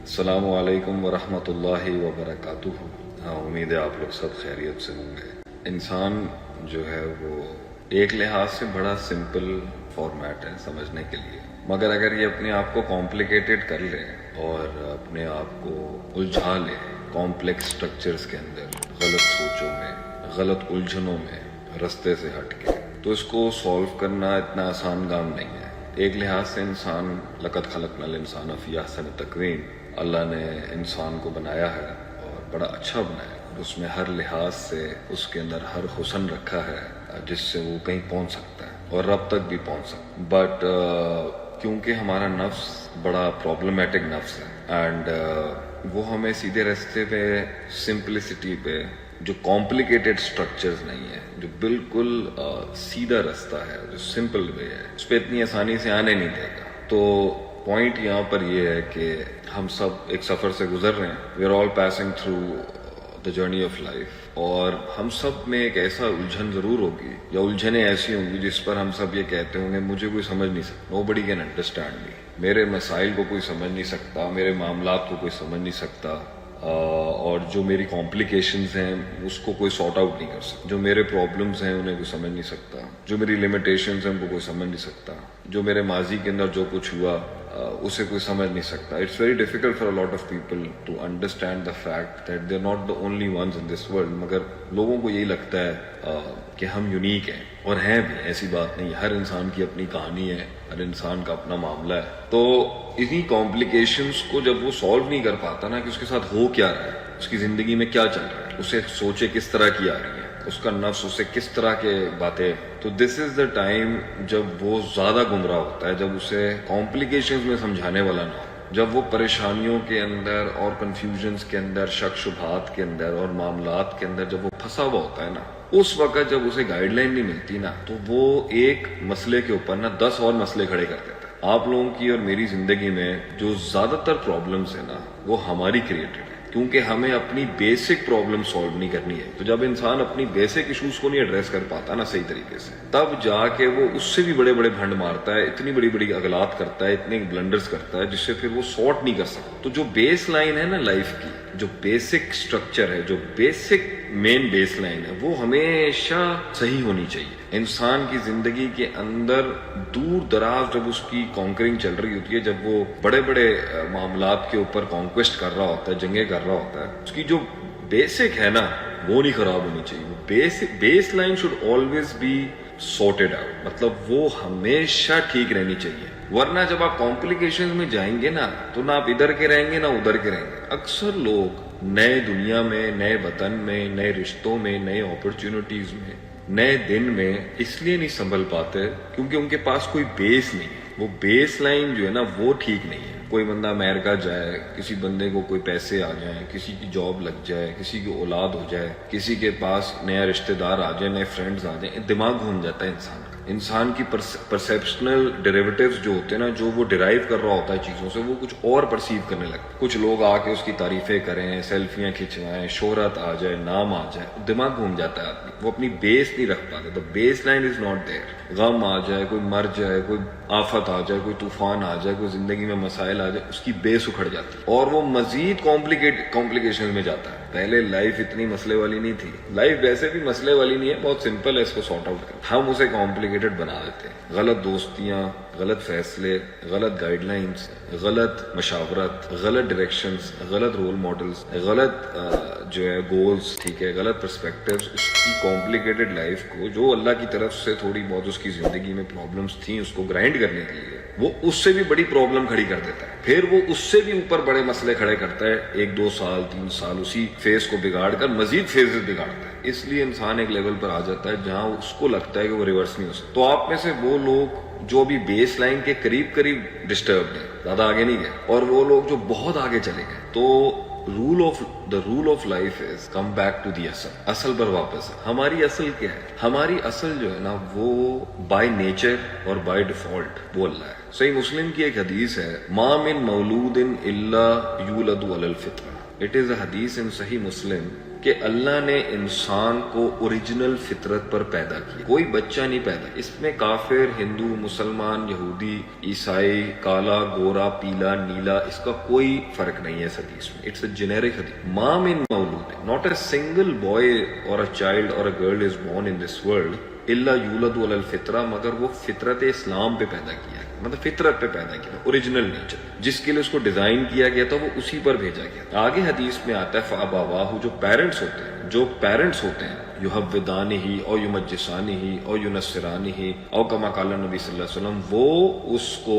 السلام علیکم ورحمۃ اللہ وبرکاتہ۔ امید ہے آپ لوگ سب خیریت سے ہوں گے۔ انسان جو ہے وہ ایک لحاظ سے بڑا سمپل فارمیٹ ہے سمجھنے کے لیے، مگر اگر یہ اپنے آپ کو کمپلیکیٹڈ کر لے اور اپنے آپ کو الجھا لے کمپلیکس سٹرکچرز کے اندر، غلط سوچوں میں، غلط الجھنوں میں، رستے سے ہٹ کے، تو اس کو سولو کرنا اتنا آسان کام نہیں ہے۔ ایک لحاظ سے انسان لقد خلقنا الانسان فی احسن تقویم، اللہ نے انسان کو بنایا ہے اور بڑا اچھا بنایا ہے، اور اس میں ہر لحاظ سے اس کے اندر ہر حسن رکھا ہے جس سے وہ کہیں پہنچ سکتا ہے اور رب تک بھی پہنچ سکتا ہے۔ بٹ کیونکہ ہمارا نفس بڑا پرابلمیٹک نفس ہے، اینڈ وہ ہمیں سیدھے راستے پہ، سمپلسٹی پہ، جو کمپلیکیٹڈ سٹرکچرز نہیں ہے، جو بالکل سیدھا راستہ ہے، جو سمپل وے ہے، اس پہ اتنی آسانی سے آنے نہیں دے گا۔ تو پوائنٹ یہاں پر یہ ہے کہ ہم سب ایک سفر سے گزر رہے ہیں، we are all passing through the journey of life, اور ہم سب میں ایک ایسا الجھن ضرور ہوگی یا الجھنیں ایسی ہوں گی جس پر ہم سب یہ کہتے ہوں گے مجھے کوئی سمجھ نہیں سکتا، نو بڈی کین انڈرسٹینڈ می، میرے مسائل کو کوئی سمجھ نہیں سکتا، میرے معاملات کو کوئی سمجھ نہیں سکتا، اور جو میری کمپلیکیشنز ہیں اس کو کوئی سارٹ آؤٹ نہیں کر سکتا، جو میرے پرابلمز ہیں انہیں کوئی سمجھ نہیں سکتا، جو میری لمیٹیشنز ہیں ان کو کوئی سمجھ نہیں سکتا، جو میرے ماضی کے اندر جو کچھ ہوا اسے کوئی سمجھ نہیں سکتا۔ It's very difficult for a lot of people to understand the fact that they are not the only ones in this world, مگر لوگوں کو یہی لگتا ہے کہ ہم یونیک ہیں، اور ہیں بھی، ایسی بات نہیں، ہر انسان کی اپنی کہانی ہے، ہر انسان کا اپنا معاملہ ہے۔ تو انہی کمپلیکیشنز کو جب وہ سالو نہیں کر پاتا نا کہ اس کے ساتھ ہو کیا رہا ہے، اس کی زندگی میں کیا چل رہا ہے، اسے سوچے کس طرح کی آ رہی ہے، اس کا نفس اسے کس طرح کے باتیں، تو دس از دا ٹائم جب وہ زیادہ گمراہ ہوتا ہے، جب اسے کمپلیکیشنز میں سمجھانے والا نہ ہو، جب وہ پریشانیوں کے اندر اور کنفیوژنز کے اندر، شک شبہات کے اندر اور معاملات کے اندر جب وہ پھنسا ہوا ہوتا ہے نا، اس وقت جب اسے گائیڈ لائن نہیں ملتی نا، تو وہ ایک مسئلے کے اوپر نا 10 اور مسئلے کھڑے کر دیتا ہے۔ آپ لوگوں کی اور میری زندگی میں جو زیادہ تر پرابلمز ہیں نا، وہ ہماری کریٹڈ ہے، کیونکہ ہمیں اپنی بیسک پرابلم سالو نہیں کرنی ہے۔ تو جب انسان اپنی بیسک ایشوز کو نہیں ایڈریس کر پاتا نا صحیح طریقے سے، تب جا کے وہ اس سے بھی بڑے بڑے بھنڈ مارتا ہے، اتنی بڑی بڑی اغلاط کرتا ہے، اتنے بلنڈرز کرتا ہے جس سے پھر وہ سارٹ نہیں کر سکتا۔ تو جو بیس لائن ہے نا لائف کی، جو بیسک سٹرکچر ہے، جو بیسک مین بیس لائن ہے، وہ ہمیشہ صحیح ہونی چاہیے۔ انسان کی زندگی کے اندر دور دراز جب اس کی کانکرنگ چل رہی ہوتی ہے، جب وہ بڑے بڑے معاملات کے اوپر کانکویسٹ کر رہا ہوتا ہے، جنگیں کر رہا ہوتا ہے، اس کی جو بیسک ہے نا وہ نہیں خراب ہونی چاہیے۔ وہ base line should always be sorted out, مطلب وہ ہمیشہ ٹھیک رہنی چاہیے، ورنہ جب آپ کمپلیکیشنز میں جائیں گے نا تو نہ آپ ادھر کے رہیں گے نہ ادھر کے رہیں گے۔ اکثر لوگ نئے دنیا میں، نئے وطن میں، نئے رشتوں میں، نئے اپرچونٹیز میں، نئے دن میں اس لیے نہیں سنبھل پاتے کیونکہ ان کے پاس کوئی بیس نہیں ہے، وہ بیس لائن جو ہے نا وہ ٹھیک نہیں ہے۔ کوئی بندہ امریکہ جائے، کسی بندے کو کوئی پیسے آ جائیں، کسی کی جاب لگ جائے، کسی کی اولاد ہو جائے، کسی کے پاس نیا رشتہ دار آ جائے، نئے فرینڈز آ جائیں، دماغ گھوم جاتا ہے انسان کا۔ انسان کی پرسیپشنل ڈیریویٹیوز جو ہوتے ہیں نا، جو وہ ڈیرائیو کر رہا ہوتا ہے چیزوں سے، وہ کچھ اور پرسیو کرنے لگتا ہے۔ کچھ لوگ آ کے اس کی تعریفیں کریں، سیلفیاں کھنچوائیں، شہرت آ جائے، نام آ جائے، دماغ گھوم جاتا ہے آدمی، وہ اپنی بیس نہیں رکھ پاتا۔ تو base line is not there. غم آ جائے، کوئی مر جائے، کوئی آفت آ جائے، کوئی طوفان آ جائے، کوئی زندگی میں مسائل آ جائے، اس کی بیس اکھڑ جاتی ہے اور وہ مزید کمپلیکیشن میں جاتا ہے۔ پہلے لائف اتنی مسئلے والی نہیں تھی، لائف ویسے بھی مسئلے والی نہیں ہے، بہت سمپل ہے، اس کو سارٹ آؤٹ کریں۔ ہم اسے کمپلیکیٹڈ بنا دیتے ہیں، غلط دوستیاں، غلط فیصلے، غلط گائیڈ لائنز، غلط مشاورت، غلط ڈائریکشنز، غلط رول ماڈلز، غلط جو ہے گولز، ٹھیک ہے، غلط پرسپیکٹیوز، اس کی کمپلیکیٹڈ لائف کو، جو اللہ کی طرف سے تھوڑی بہت اس کی زندگی میں پرابلمز تھیں اس کو گرائنڈ کرنے کے لیے، وہ اس سے بھی بڑی پرابلم کھڑی کر دیتا ہے، پھر وہ اس سے بھی اوپر بڑے مسئلے کھڑے کرتا ہے، 1-2 سال 3 سال اسی فیز کو بگاڑ کر مزید فیزز بگاڑتا ہے۔ اس لیے انسان ایک لیول پر آ جاتا ہے جہاں اس کو لگتا ہے کہ وہ ریورس نہیں ہو سکتا۔ تو آپ میں سے وہ لوگ جو ابھی بیس لائن کے قریب ڈسٹربڈ ہیں، زیادہ آگے نہیں گئے، اور وہ لوگ جو بہت آگے چلے گئے، تو role of life is come back to the اصل پر واپس۔ ہماری اصل کیا ہے؟ ہماری اصل جو ہے نا وہ بائی نیچر اور بائی ڈیفالٹ وہ اللہ ہے۔ صحیح مسلم کی ایک حدیث ہے، ما من مولود الا یولد علی الفطرہ۔ It is a hadith in Sahih Muslim کہ اللہ نے انسان کو اوریجنل فطرت پر پیدا کیا. کوئی بچہ نہیں پیدا. اس میں کافر، ہندو، مسلمان، یہودی، عیسائی، کالا، گورا، پیلا، نیلا، اس کا کوئی فرق نہیں ہے اس حدیث میں. اٹس اے جنیرک حدیث. ما من مولود، ناٹ اے سنگل بوائے اور اے چائلڈ اور a girl is born in this world الا یولد علی الفطرہ، مگر وہ فطرت اسلام پہ پیدا کیا گیا، مطلب فطرت پہ پیدا کیا، اوریجنل نیچر جس کے لیے اس کو ڈیزائن کیا گیا تھا وہ اسی پر بھیجا گیا. آگے حدیث میں آتا ہے فَأَبَوَاهُ، جو پیرنٹس ہوتے ہیں یحودانہ او یمجسانہ او ینصرانہ او کما قال نبی صلی اللہ علیہ وسلم، وہ اس کو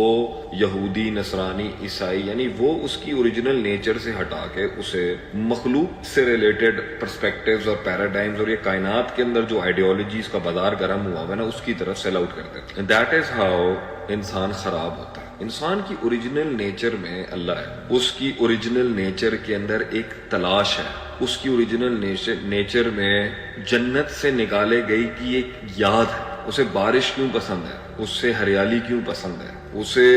یہودی، نصرانی، عیسائی، یعنی وہ اس کی اوریجنل نیچر سے ہٹا کے اسے مخلوق سے ریلیٹڈ پرسپیکٹیوز اور پیراڈائمز اور یہ کائنات کے اندر جو آئیڈیالوجیز کا بازار گرم ہوا ہوا ہے نا، اس کی طرف سیل آؤٹ کر دیتے ہیں. دیٹ از ہاؤ انسان خراب ہوتا ہے. انسان کی اوریجنل نیچر میں اللہ ہے، اس کی اوریجنل نیچر کے اندر ایک تلاش ہے، اس کی اوریجنل نیچر میں جنت سے نکالے گئی کی ایک یاد ہے. اسے بارش کیوں پسند ہے، اس سے ہریالی کیوں پسند ہے، اسے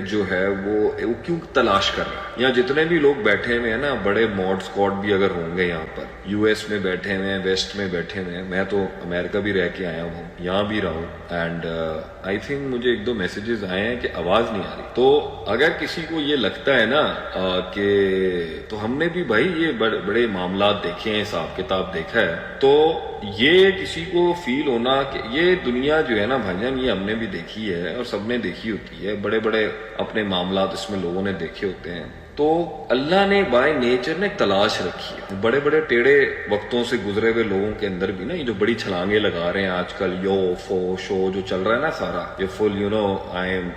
جو ہے وہ کیوں تلاش کر رہا ہے. یہاں جتنے بھی لوگ بیٹھے ہوئے ہیں نا، بڑے ماڈ اسکواڈ بھی اگر ہوں گے یہاں پر، یو ایس میں بیٹھے ہوئے ہیں، ویسٹ میں بیٹھے ہوئے ہیں، میں تو امریکہ بھی رہ کے آیا ہوں، یہاں بھی رہا ہوں، اینڈ آئی تھنک مجھے ایک دو میسیجز آئے ہیں کہ آواز نہیں آ رہی. تو اگر کسی کو یہ لگتا ہے نا کہ تو ہم نے بھی بھائی یہ بڑے معاملات دیکھے ہیں، حساب کتاب دیکھا ہے، تو یہ کسی کو فیل ہونا کہ یہ دنیا جو ہے نا بھائی جان، یہ ہم نے بھی دیکھی ہے اور سب نے دیکھی ہوتی ہے، بڑے بڑے اپنے معاملات اس میں لوگوں نے دیکھے ہوتے ہیں. تو اللہ نے بائی نیچر نے ایک تلاش رکھی ہے. بڑے بڑے ٹیڑے وقتوں سے گزرے ہوئے لوگوں کے اندر بھی نا، یہ جو بڑی چھلانگیں لگا رہے ہیں آج کل، یو فو شو جو چل رہا ہے نا سارا، یہ full I am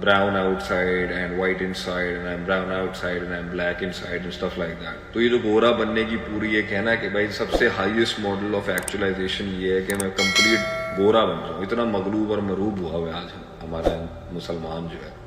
brown outside and white inside and I'm brown outside and I'm black inside and stuff like that. تو یہ جو گورا بننے کی پوری یہ کہنا کہ بھائی سب سے ہائیسٹ ماڈل آف ایکچولائزیشن یہ ہے کہ میں کمپلیٹ گورا بن جاؤں، اتنا مغلوب اور مروب ہوا ہوا ہے آج ہمارا مسلمان جو ہے.